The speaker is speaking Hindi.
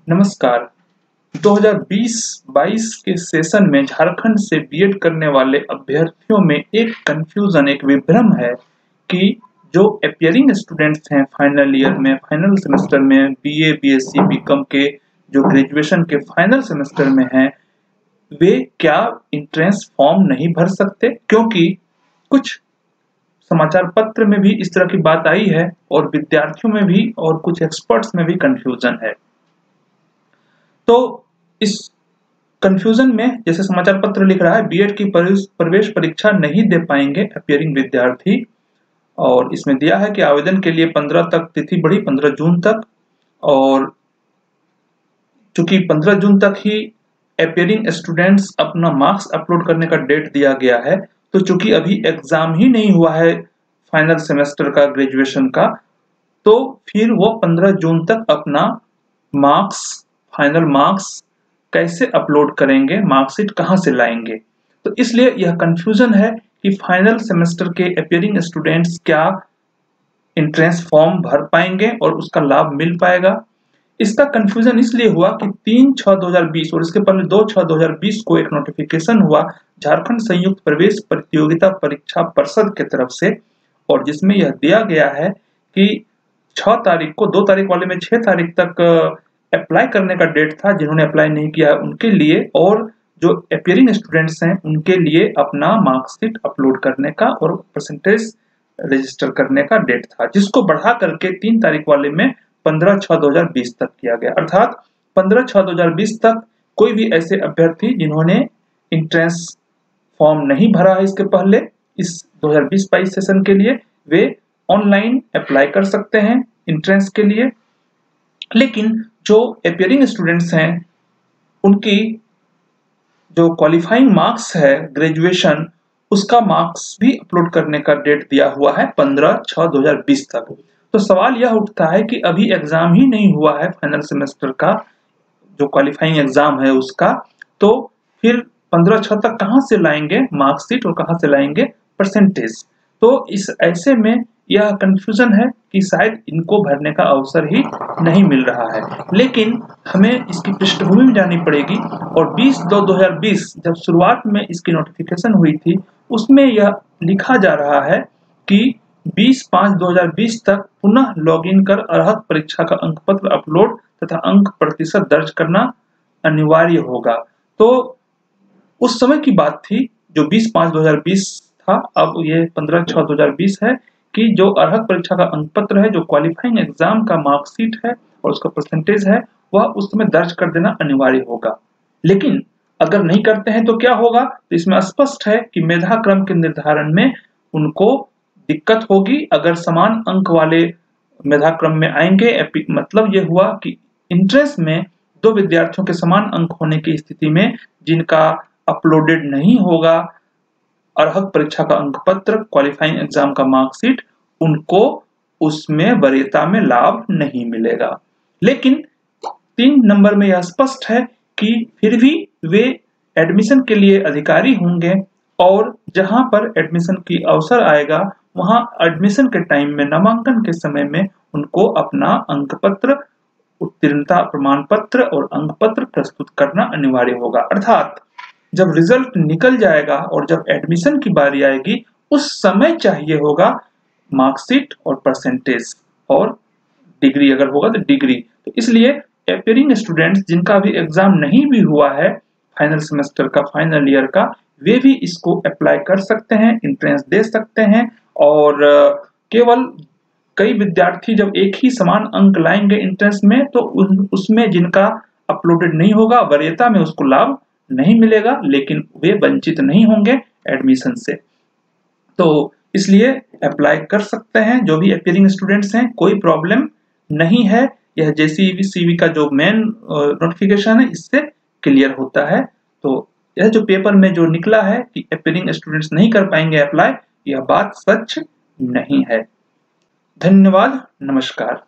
नमस्कार। 2020-22 के सेशन में झारखंड से बीएड करने वाले अभ्यर्थियों में एक कंफ्यूजन, एक विभ्रम है कि जो अपीयरिंग स्टूडेंट्स हैं फाइनल ईयर में, फाइनल सेमेस्टर में, बीए, बीएससी, बीकॉम के जो ग्रेजुएशन के फाइनल सेमेस्टर में हैं, वे क्या एंट्रेंस फॉर्म नहीं भर सकते? क्योंकि कुछ समाचार पत्र में भी इस तरह की बात आई है और विद्यार्थियों में भी और कुछ एक्सपर्ट्स में भी कंफ्यूजन है। तो इस कंफ्यूजन में जैसे समाचार पत्र लिख रहा है, बीएड की प्रवेश परीक्षा नहीं दे पाएंगे अपीयरिंग विद्यार्थी, और इसमें दिया है कि आवेदन के लिए 15 तक तिथि बढ़ी, 15 जून तक, और चूंकि 15 जून तक ही अपीयरिंग स्टूडेंट्स अपना मार्क्स अपलोड करने का डेट दिया गया है, तो चूंकि अभी एग्जाम ही नहीं हुआ है फाइनल सेमेस्टर का, ग्रेजुएशन का, तो फिर वो 15 जून तक अपना मार्क्स, फाइनल मार्क्स कैसे अपलोड करेंगे, मार्कशीट कहां से लाएंगे? तो इसलिए यह कंफ्यूजन है कि फाइनल सेमेस्टर के अपीयरिंग स्टूडेंट्स क्या एंट्रेंस फॉर्म भर पाएंगे और उसका लाभ मिल पाएगा। इसका कंफ्यूजन इसलिए हुआ कि 3/6/2020 और इसके पहले 2/6/2020 को एक नोटिफिकेशन हुआ झारखंड संयुक्त प्रवेश प्रतियोगिता परीक्षा परिषद की तरफ से, और जिसमें यह दिया गया है कि 6 तारीख को, 2 तारीख वाले में 6 तारीख तक अप्लाई करने का डेट था। जिन्होंने अप्लाई नहीं किया है उनके लिए, और जो अपीयरिंग स्टूडेंट्स हैं उनके लिए अपना मार्कशीट अपलोड करने का और परसेंटेज रजिस्टर करने का डेट था, जिसको बढ़ा करके 3 तारीख वाले में 15/6/2020 तक किया गया। अर्थात 15/6/2020 तक कोई भी ऐसे अभ्यर्थी जिन्होंने एंट्रेंस फॉर्म नहीं भरा है इसके पहले, इस 2020-22 सेशन के लिए, वे ऑनलाइन अप्लाई कर सकते हैं एंट्रेंस के लिए। लेकिन जो अपीयरिंग स्टूडेंट्स हैं उनकी जो क्वालिफाइंग मार्क्स है ग्रेजुएशन, उसका मार्क्स भी अपलोड करने का डेट दिया हुआ है 15/6/2020 तक। तो सवाल यह उठता है कि अभी एग्जाम ही नहीं हुआ है फाइनल सेमेस्टर का, जो क्वालिफाइंग एग्जाम है उसका, तो फिर 15/6 तक कहां से लाएंगे मार्कशीट और कहां से लाएंगे परसेंटेज? तो इस ऐसे में यह कंफ्यूजन है कि शायद इनको भरने का अवसर ही नहीं मिल रहा है। लेकिन हमें इसकी पृष्ठभूमि में जानी पड़ेगी, और 20/2/2020 जब शुरुआत में इसकी नोटिफिकेशन हुई थी, उसमें यह लिखा जा रहा है कि 20/5/2020 तक पुनः लॉगिन कर अर्हत परीक्षा का अंक पत्र अपलोड तथा अंक प्रतिशत दर्ज करना अनिवार्य होगा। तो उस समय की बात थी जो 20/5/2020 था, अब ये 15/6/2020 है कि जो अर्हत परीक्षा का अंक पत्र है, जो क्वालिफाइंग एग्जाम का मार्कशीट है और उसका परसेंटेज है, वह उस समय दर्ज कर देना अनिवार्य होगा। लेकिन अगर नहीं करते हैं तो क्या होगा? तो इसमें स्पष्ट है कि मेधा क्रम के निर्धारण में उनको दिक्कत होगी। अगर समान अंक वाले मेधा क्रम में आएंगे, मतलब यह हुआ कि एंट्रेंस में 2 विद्यार्थियों के समान अंक होने की स्थिति में जिनका अपलोडेड नहीं होगा अर्हत परीक्षा का अंक पत्र, क्वालिफाइंग एग्जाम का मार्कशीट, उनको उसमें वरीयता में लाभ नहीं मिलेगा। लेकिन 3 नंबर में यह स्पष्ट है कि फिर भी वे एडमिशन के लिए अधिकारी होंगे, और जहां पर एडमिशन की अवसर आएगा वहां एडमिशन के टाइम में, नामांकन के समय में उनको अपना अंक पत्र, उत्तीर्णता प्रमाण पत्र और अंक पत्र प्रस्तुत करना अनिवार्य होगा। अर्थात जब रिजल्ट निकल जाएगा और जब एडमिशन की बारी आएगी, उस समय चाहिए होगा मार्कशीट और परसेंटेज, और डिग्री अगर होगा तो डिग्री। तो इसलिए अपीयरिंग स्टूडेंट्स जिनका भी एग्जाम नहीं भी हुआ है फाइनल सेमेस्टर का, फाइनल ईयर का, वे भी इसको अप्लाई कर सकते हैं, एंट्रेंस दे सकते हैं। और केवल कई विद्यार्थी जब एक ही समान अंक लाएंगे एंट्रेंस में, तो उसमें जिनका अपलोडेड नहीं होगा वरीयता में उसको लाभ नहीं मिलेगा, लेकिन वे वंचित नहीं होंगे एडमिशन से। तो इसलिए अप्लाई कर सकते हैं जो भी अपीयरिंग स्टूडेंट्स हैं, कोई प्रॉब्लम नहीं है। यह जेसीबी का जो मेन नोटिफिकेशन है इससे क्लियर होता है। तो यह जो पेपर में जो निकला है कि अपीयरिंग स्टूडेंट्स नहीं कर पाएंगे अप्लाई, यह बात सच नहीं है। धन्यवाद, नमस्कार।